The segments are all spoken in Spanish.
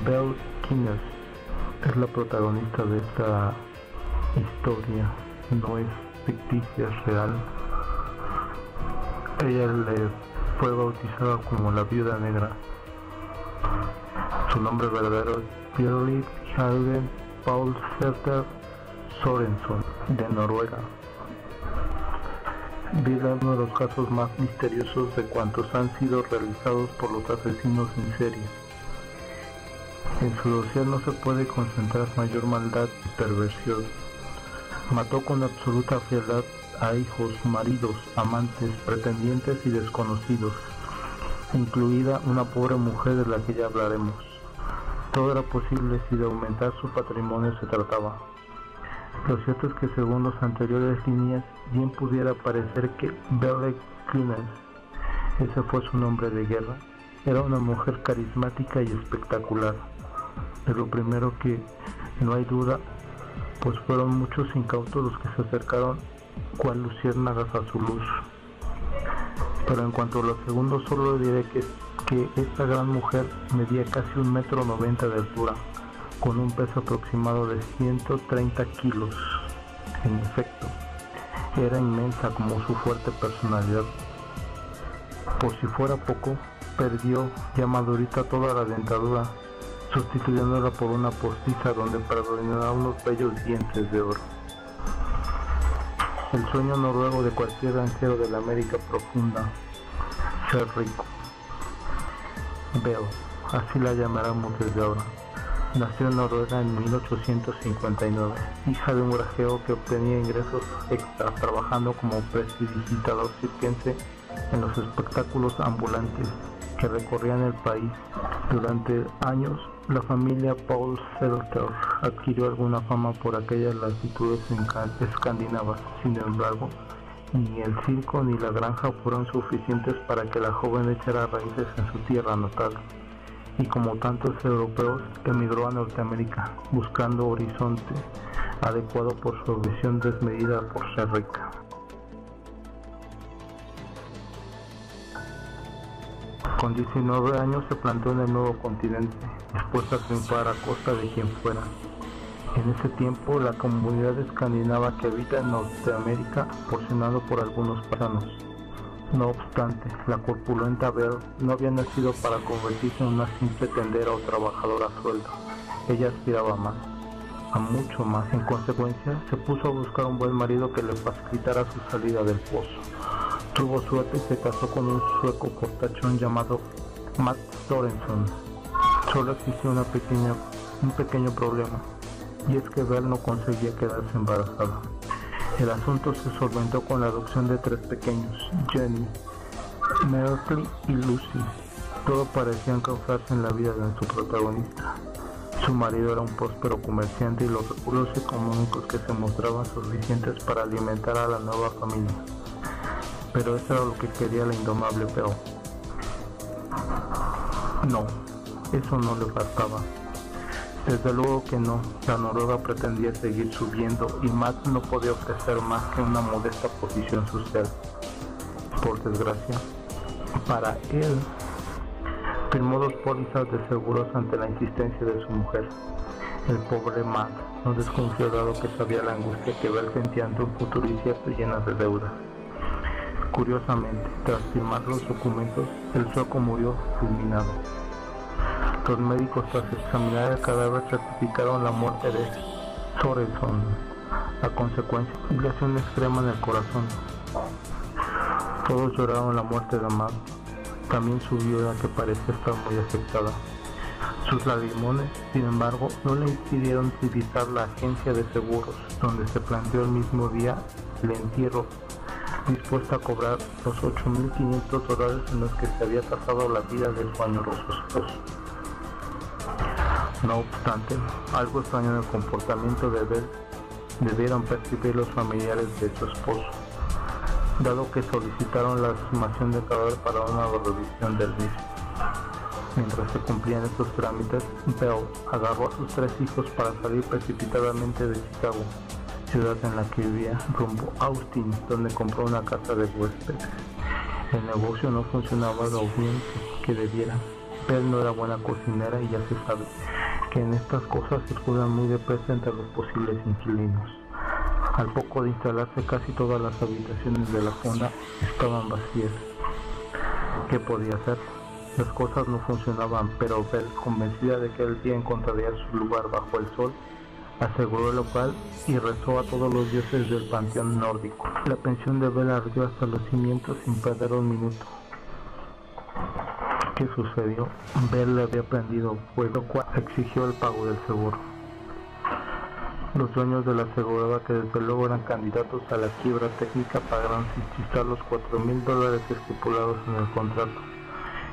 Belle Kines es la protagonista de esta historia, no es ficticia, es real. Ella le fue bautizada como la Viuda Negra. Su nombre verdadero es Berit Hagen Paulsæter Sorensen, de Noruega. Vive uno de los casos más misteriosos de cuantos han sido realizados por los asesinos en serie. En su dossier no se puede concentrar mayor maldad y perversión. Mató con absoluta frialdad a hijos, maridos, amantes, pretendientes y desconocidos, incluida una pobre mujer de la que ya hablaremos. Todo era posible si de aumentar su patrimonio se trataba. Lo cierto es que según los anteriores líneas, bien pudiera parecer que Belle Kines, ese fue su nombre de guerra, era una mujer carismática y espectacular. De lo primero que no hay duda, pues fueron muchos incautos los que se acercaron cual luciérnagas a su luz. Pero en cuanto a lo segundo, solo diré que esta gran mujer medía casi 1,90 m de altura, con un peso aproximado de 130 kilos. En efecto, era inmensa como su fuerte personalidad. Por si fuera poco, perdió ya madurita toda la dentadura, sustituyéndola por una postiza donde predominaba unos bellos dientes de oro. El sueño noruego de cualquier granjero de la América profunda, ser rico. Belle, así la llamaremos desde ahora, nació en Noruega en 1859, hija de un granjero que obtenía ingresos extras trabajando como prestidigitador circense en los espectáculos ambulantes que recorrían el país. Durante años, la familia Paulsæter adquirió alguna fama por aquellas latitudes escandinavas. Sin embargo, ni el circo ni la granja fueron suficientes para que la joven echara raíces en su tierra natal, y como tantos europeos, emigró a Norteamérica, buscando horizonte adecuado por su ambición desmedida por ser rica. Con 19 años se plantó en el nuevo continente, dispuesta a triunfar a costa de quien fuera. En ese tiempo, la comunidad escandinava que habita en Norteamérica, porcionado por algunos paisanos. No obstante, la corpulenta Belle no había nacido para convertirse en una simple tendera o trabajadora a sueldo. Ella aspiraba más, a mucho más. En consecuencia, se puso a buscar un buen marido que le facilitara su salida del pozo. Tuvo suerte y se casó con un sueco portachón llamado Matt Sorensen. Solo existía un pequeño problema, y es que Belle no conseguía quedarse embarazada. El asunto se solventó con la adopción de 3 pequeños, Jenny, Myrtle y Lucy. Todo parecía encauzarse en la vida de su protagonista. Su marido era un próspero comerciante y los recursos económicos que se mostraban suficientes para alimentar a la nueva familia. Pero eso era lo que quería la indomable Belle. No, eso no le bastaba. Desde luego que no, la Noruega pretendía seguir subiendo y Matt no podía ofrecer más que una modesta posición social. Por desgracia, para él, firmó 2 pólizas de seguros ante la insistencia de su mujer. El pobre Matt no desconfió dado que sabía la angustia que Belle sentía ante un futuro incierto y lleno de deudas. Curiosamente, tras firmar los documentos, el sueco murió fulminado. Los médicos, tras examinar el cadáver, certificaron la muerte de Sorensen a consecuencia de una lesión extrema en el corazón. Todos lloraron la muerte de Matt, también su viuda, que parecía estar muy afectada. Sus lagrimones, sin embargo, no le impidieron visitar la agencia de seguros, donde se planteó el mismo día el entierro, dispuesta a cobrar los $8,500 en los que se había tasado la vida de su añoroso esposo. No obstante, algo extraño en el comportamiento de Belle debieron percibir los familiares de su esposo, dado que solicitaron la exhumación del cadáver para una revisión del mismo. Mientras se cumplían estos trámites, Belle agarró a sus 3 hijos para salir precipitadamente de Chicago, ciudad en la que vivía, rumbo a Austin, donde compró una casa de huéspedes. El negocio no funcionaba lo bien que debiera, Belle no era buena cocinera y ya se sabe que en estas cosas circulan muy depresa entre los posibles inquilinos. Al poco de instalarse, casi todas las habitaciones de la zona estaban vacías. ¿Qué podía hacer? Las cosas no funcionaban, pero Belle, convencida de que el día encontraría su lugar bajo el sol, aseguró el local y rezó a todos los dioses del panteón nórdico. La pensión de Belle ardió hasta los cimientos sin perder un minuto. ¿Qué sucedió? Belle le había prendido fuego, lo cual exigió el pago del seguro. Los dueños de la aseguradora, que desde luego eran candidatos a la quiebra técnica, pagaron sin chistar los $4,000 estipulados en el contrato,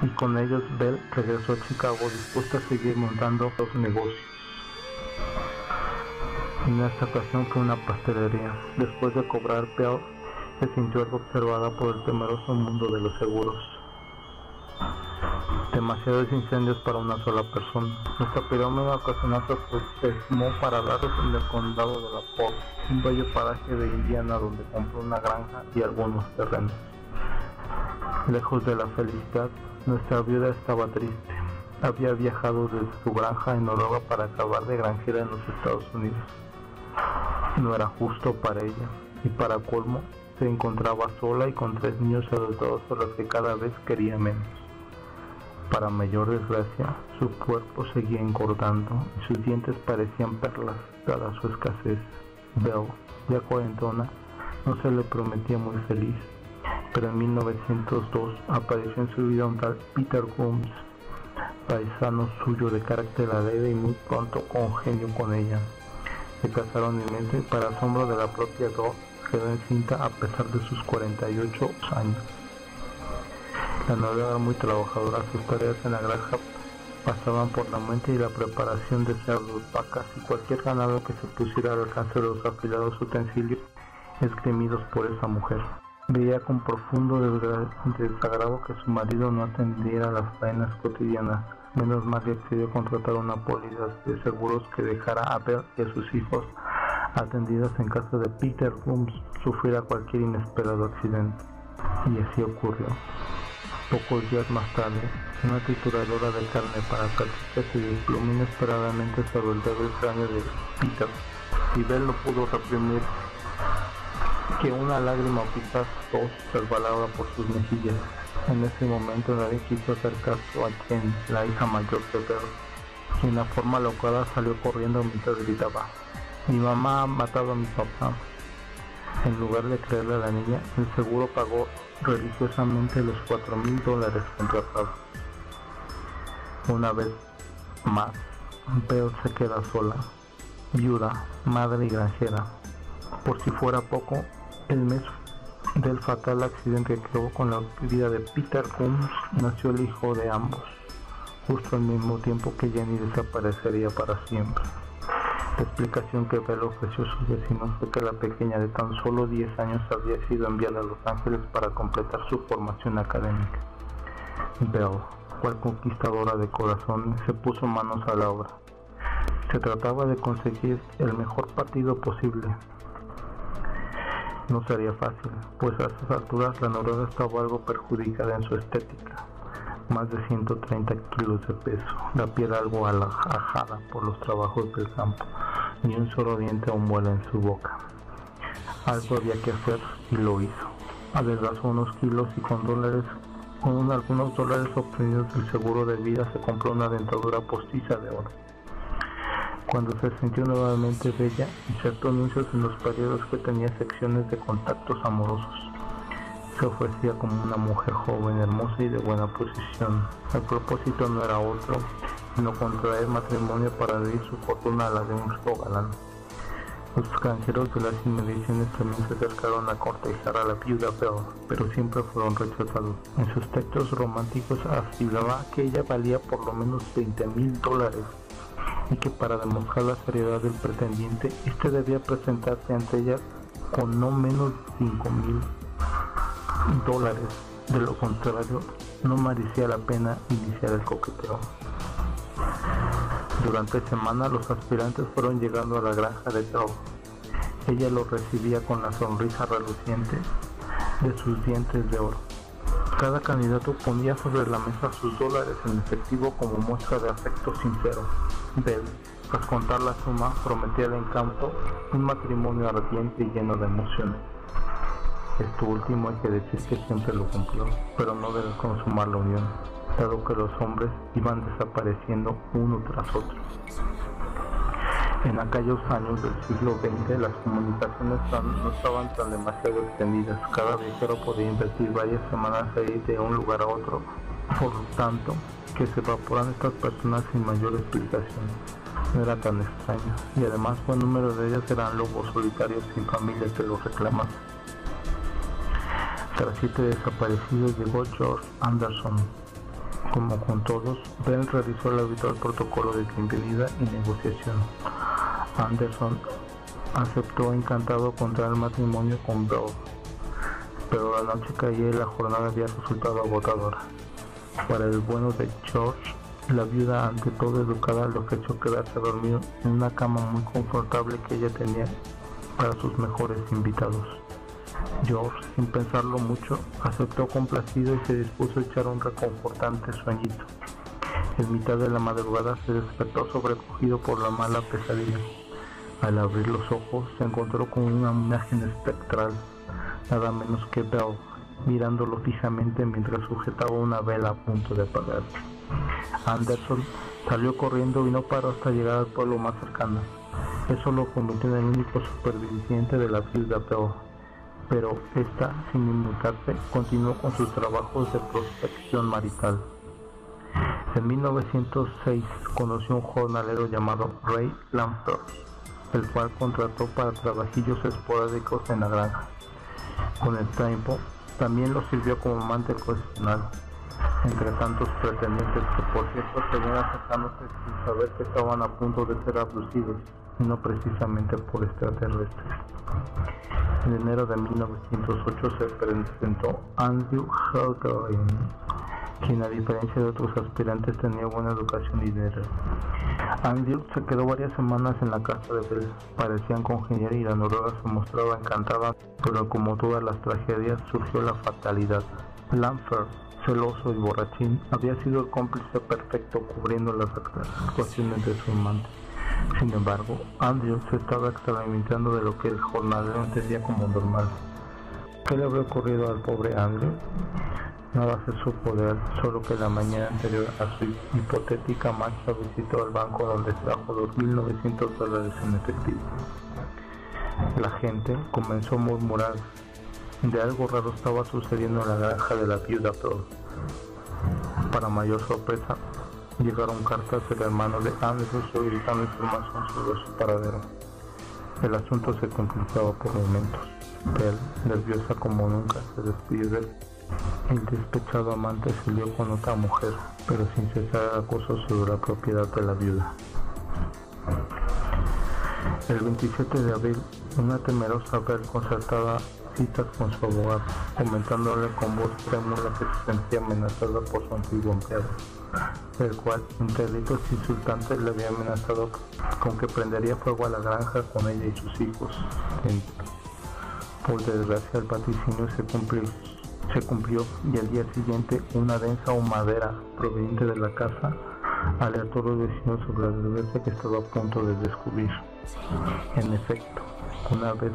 y con ellos Belle regresó a Chicago dispuesta a seguir montando los negocios. En esta ocasión fue una pastelería. Después de cobrar, Belle se sintió algo observada por el temeroso mundo de los seguros. Demasiados incendios para una sola persona. Nuestra pirámide ocasional se estimó para Dallas, en el condado de La Porte, un bello paraje de Indiana donde compró una granja y algunos terrenos. Lejos de la felicidad, nuestra viuda estaba triste. Había viajado desde su granja en Noruega para acabar de granjera en los Estados Unidos. No era justo para ella, y para colmo, se encontraba sola y con 3 niños adoptados a los que cada vez quería menos. Para mayor desgracia, su cuerpo seguía engordando y sus dientes parecían perlas, dada su escasez. Belle, ya cuarentona, no se le prometía muy feliz, pero en 1902 apareció en su vida un tal Peter Grooms, paisano suyo de carácter alegre, y muy pronto congenió con ella. Se casaron y para asombro de la propia Belle, quedó encinta a pesar de sus 48 años. La novia era muy trabajadora. Sus tareas en la granja pasaban por la mente y la preparación de cerdos, vacas y cualquier ganado que se pusiera al alcance de los afilados utensilios esgrimidos por esa mujer. Veía con profundo desagrado que su marido no atendiera las faenas cotidianas. Menos mal que accedió a contratar una póliza de seguros que dejara a Belle y a sus hijos atendidas en caso de Peter Grooms sufriera cualquier inesperado accidente. Y así ocurrió. Pocos días más tarde, una trituradora de carne para salchichas se desplomó inesperadamente sobre el débil cráneo de Peter, y Belle no pudo reprimir que una lágrima o quizás 2 resbalaba por sus mejillas. En ese momento nadie quiso hacer caso a Jen, la hija mayor de Belle, quien de forma alocada salió corriendo mientras gritaba: "Mi mamá ha matado a mi papá". En lugar de creerle a la niña, el seguro pagó religiosamente los $4,000 contratados. Una vez más, Belle se queda sola, viuda, madre y granjera. Por si fuera poco, el mes del fatal accidente que acabó con la vida de Peter Grooms, nació el hijo de ambos, justo al mismo tiempo que Jenny desaparecería para siempre. La explicación que Belle ofreció a sus vecinos fue que la pequeña de tan solo 10 años había sido enviada a Los Ángeles para completar su formación académica. Belle, cual conquistadora de corazones, se puso manos a la obra. Se trataba de conseguir el mejor partido posible. No sería fácil, pues a esas alturas la noruega estaba algo perjudicada en su estética. Más de 130 kilos de peso, la piel algo ajada por los trabajos del campo, ni un solo diente o muela en su boca. Algo había que hacer y lo hizo. Adelgazó unos kilos y con algunos dólares obtenidos del seguro de vida se compró una dentadura postiza de oro. Cuando se sintió nuevamente bella, insertó anuncios en los periódicos que tenía secciones de contactos amorosos. Se ofrecía como una mujer joven, hermosa y de buena posición. El propósito no era otro, sino contraer matrimonio para dividir su fortuna a la de un rico galán. Los granjeros de las inmediaciones también se acercaron a cortejar a la viuda Belle, pero siempre fueron rechazados. En sus textos románticos afirmaba que ella valía por lo menos $20,000 y que para demostrar la seriedad del pretendiente, este debía presentarse ante ella con no menos de $5,000. De lo contrario, no merecía la pena iniciar el coqueteo. Durante semanas los aspirantes fueron llegando a la granja de Belle. Ella los recibía con la sonrisa reluciente de sus dientes de oro. Cada candidato ponía sobre la mesa sus dólares en efectivo como muestra de afecto sincero. Bell, tras contar la suma, prometía al encanto un matrimonio ardiente y lleno de emociones. Esto último hay que decir que siempre lo cumplió, pero no debe consumar la unión, dado que los hombres iban desapareciendo uno tras otro. En aquellos años del siglo XX las comunicaciones no estaban tan demasiado extendidas. Cada viajero podía invertir varias semanas a ir de un lugar a otro, por lo tanto que se evaporan estas personas sin mayor explicación no era tan extraño, y además buen número de ellas eran lobos solitarios sin familia que los reclamaban. Tras 7 desaparecidos llegó George Anderson. Como con todos, Bell realizó el habitual protocolo de bienvenida y negociación. Anderson aceptó encantado contraer el matrimonio con Bell, pero la noche caía y la jornada había resultado agotadora. Para el bueno de George, la viuda, ante todo educada, le ofreció quedarse a dormir en una cama muy confortable que ella tenía para sus mejores invitados. George, sin pensarlo mucho, aceptó complacido y se dispuso a echar un reconfortante sueñito. En mitad de la madrugada se despertó sobrecogido por la mala pesadilla. Al abrir los ojos se encontró con una imagen espectral, nada menos que Bell, mirándolo fijamente mientras sujetaba una vela a punto de apagar. Anderson salió corriendo y no paró hasta llegar al pueblo más cercano. Eso lo convirtió en el único superviviente de la viuda Bell, pero esta, sin inmutarse, continuó con sus trabajos de prospección marital. En 1906 conoció a un jornalero llamado Ray Lampert, el cual contrató para trabajillos esporádicos en la granja. Con el tiempo, también lo sirvió como amante ocasional, entre tantos pretendientes que por cierto seguían acercándose sin saber que estaban a punto de ser abducidos, y no precisamente por extraterrestres. En enero de 1908 se presentó Andrew Helgeren, quien a diferencia de otros aspirantes tenía buena educación y dinero. Andrew se quedó varias semanas en la casa de Bell. Parecían congeniar y la noruega se mostraba encantada, pero como todas las tragedias surgió la fatalidad. Lampert, celoso y borrachín, había sido el cómplice perfecto cubriendo las actuaciones de su amante. Sin embargo, Andrew se estaba extralimitando de lo que el jornalero entendía como normal. ¿Qué le había ocurrido al pobre Andrew? Nada se supo de él, solo que la mañana anterior a su hipotética marcha visitó el banco donde trajo $2.900 en efectivo. La gente comenzó a murmurar de algo raro estaba sucediendo en la granja de la viuda Bell. Para mayor sorpresa, llegaron cartas del hermano de Andrew solicitando información sobre su paradero. El asunto se complicaba por momentos. Bell, nerviosa como nunca, se despidió de él. El despechado amante salió con otra mujer, pero sin cesar el acoso sobre la propiedad de la viuda. El 27 de abril, una temerosa Bell concertaba citas con su abogado, comentándole con voz trémula que se sentía amenazada por su antiguo empleado, el cual, entre gritos insultantes, le había amenazado con que prendería fuego a la granja con ella y sus hijos. Por desgracia, el vaticinio se cumplió y al día siguiente una densa humadera proveniente de la casa alertó a los vecinos sobre la desgracia que estaba a punto de descubrir. En efecto, una vez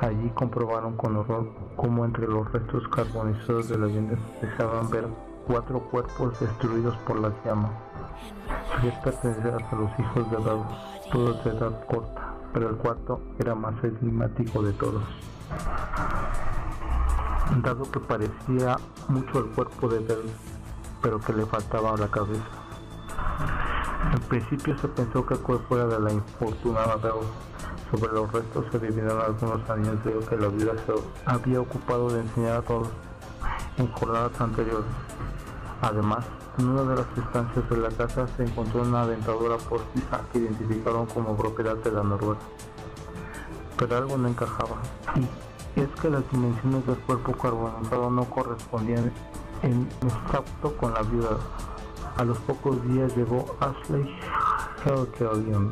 allí comprobaron con horror cómo entre los restos carbonizados de la vivienda se dejaban ver 4 cuerpos destruidos por las llamas, 3 pertenecientes a los hijos de Bell, todos de edad corta, pero el cuarto era más enigmático de todos, dado que parecía mucho el cuerpo de Bell, pero que le faltaba la cabeza. En principio se pensó que el cuerpo era de la infortunada Bell. Sobre los restos se adivinaron algunos años que la viuda se había ocupado de enseñar a todos en jornadas anteriores. Además, en una de las estancias de la casa se encontró una dentadura postiza que identificaron como propiedad de la noruega. Pero algo no encajaba, y es que las dimensiones del cuerpo carbonizado no correspondían en exacto con la viuda. A los pocos días llegó Ashley Helgeren.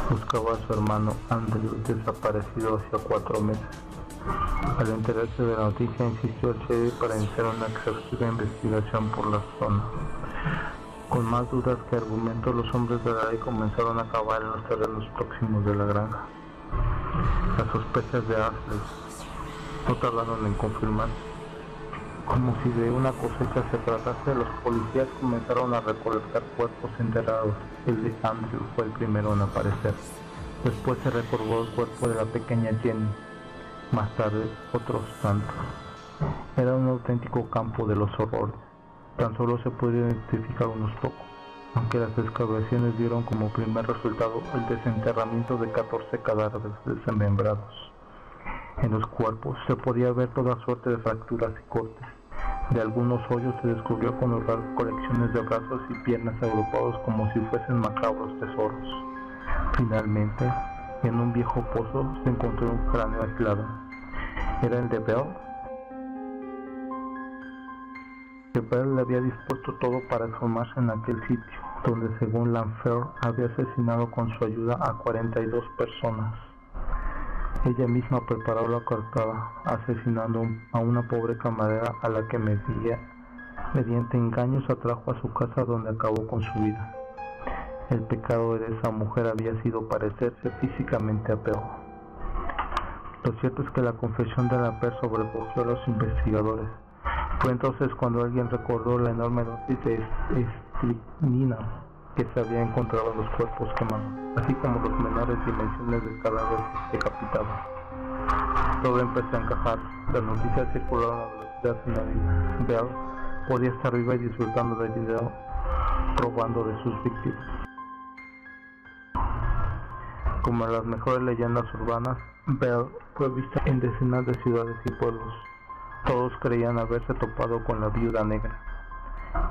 Buscaba a su hermano Andrew, desaparecido hacía 4 meses. Al enterarse de la noticia, insistió el sheriff para iniciar una exhaustiva investigación por la zona. Con más dudas que argumentos, los hombres de la ley comenzaron a cavar en los terrenos próximos de la granja. Las sospechas de Ashley no tardaron en confirmarse. Como si de una cosecha se tratase, los policías comenzaron a recolectar cuerpos enterrados. El de Andrew fue el primero en aparecer. Después se recordó el cuerpo de la pequeña Jenny. Más tarde, otros tantos. Era un auténtico campo de los horrores. Tan solo se pudieron identificar unos pocos, aunque las excavaciones dieron como primer resultado el desenterramiento de 14 cadáveres desmembrados. En los cuerpos se podía ver toda suerte de fracturas y cortes. De algunos hoyos se descubrió con horror colecciones de brazos y piernas agrupados como si fuesen macabros tesoros. Finalmente, en un viejo pozo se encontró un cráneo aislado. ¿Era el de Bell? Que Bell le había dispuesto todo para formarse en aquel sitio, donde según Lanfear había asesinado con su ayuda a 42 personas. Ella misma preparó la coartada, asesinando a una pobre camarera a la que mediante engaños atrajo a su casa, donde acabó con su vida. El pecado de esa mujer había sido parecerse físicamente a Bell. Lo cierto es que la confesión de Lanfear sobrecogió a los investigadores. Fue entonces cuando alguien recordó la enorme dosis de estricnina que se había encontrado en los cuerpos quemados, así como las menores dimensiones del cadáver decapitado. Todo empezó a encajar. Las noticias circularon a velocidad sin medida. Bell podía estar viva y disfrutando del video, robando de sus víctimas. Como en las mejores leyendas urbanas, Bell fue vista en decenas de ciudades y pueblos. Todos creían haberse topado con la viuda negra.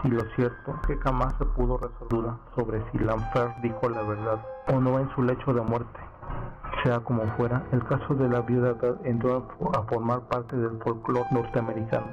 Y lo cierto es que jamás se pudo resolver sobre si Lanfear dijo la verdad o no en su lecho de muerte. Sea como fuera, el caso de la viuda Bell entró a formar parte del folclore norteamericano.